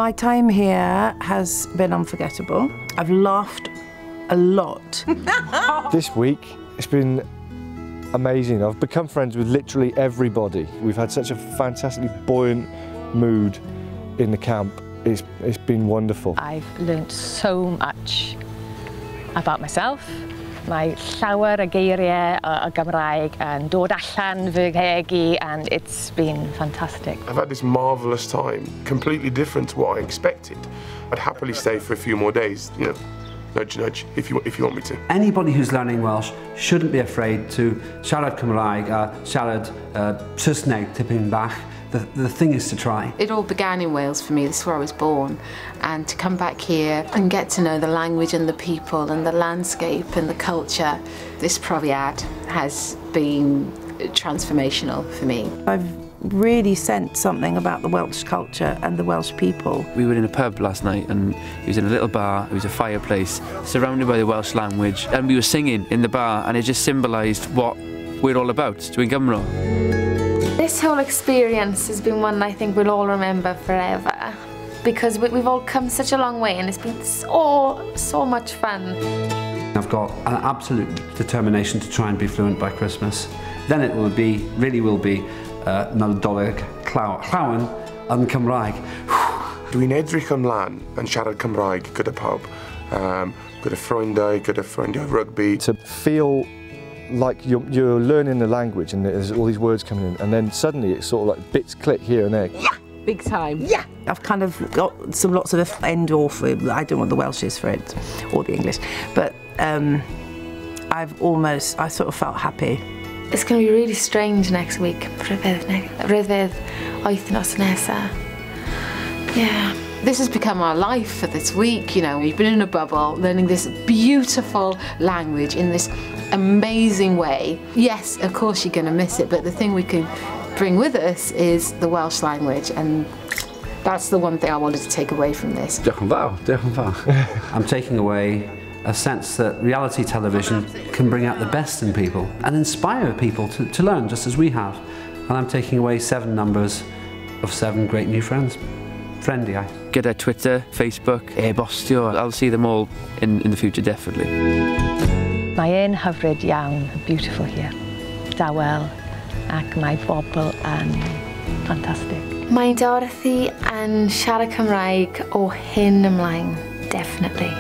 My time here has been unforgettable. I've laughed a lot. This week, it's been amazing. I've become friends with literally everybody. We've had such a fantastically buoyant mood in the camp. It's been wonderful. I've learnt so much about myself. Mae llawer o geiriau o Gymraeg yn dod allan fy nghegi, and it's been fantastic. I've had this marvellous time, completely different to what I expected. I'd happily stay for a few more days, you know, nudge nudge, if you want me to. Anybody who's learning Welsh shouldn't be afraid to siarad Cymraeg, siarad Saesneg tipyn bach. The thing is to try. It all began in Wales for me. This is where I was born, and to come back here and get to know the language and the people and the landscape and the culture, this profiad has been transformational for me. I've really sensed something about the Welsh culture and the Welsh people. We were in a pub last night, and it was in a little bar. It was a fireplace surrounded by the Welsh language, and we were singing in the bar, and it just symbolised what we're all about, Dwi'n Gymro. This whole experience has been one I think we'll all remember forever, because we've all come such a long way, and it's been so much fun. I've got an absolute determination to try and be fluent by Christmas. Then it will be, really will be, Nadolig llawn yn Cymraeg. Dwi'n edrych ymlaen yn siarad Cymraeg gyda pawb, gyda ffrindiau rugby. To feel like you're learning the language and there's all these words coming in, and then suddenly it's sort of like bits click here and there. Yeah! Big time. Yeah! I've kind of got lots of endorphin. I don't know what the Welsh is for it, or the English, but I sort of felt happy. It's going to be really strange next week. Ryfedd wythnos nesa. Yeah. This has become our life for this week, you know. We've been in a bubble, learning this beautiful language in this amazing way. Yes, of course you're going to miss it, but the thing we can bring with us is the Welsh language, and that's the one thing I wanted to take away from this. Diolch yn fawr, diolch yn fawr. I'm taking away a sense that reality television can bring out the best in people and inspire people to learn just as we have. And I'm taking away 7 numbers of 7 great new friends. Friendly, Gyda Twitter, Facebook, e-bostio. I'll see them all in the future, definitely. Mae e'n hyfryd iawn, beautiful here. Dawel, ac mae bobl yn fantastic. Mae Dorothy yn siarad Cymraeg o hyn ymlaen, definitely.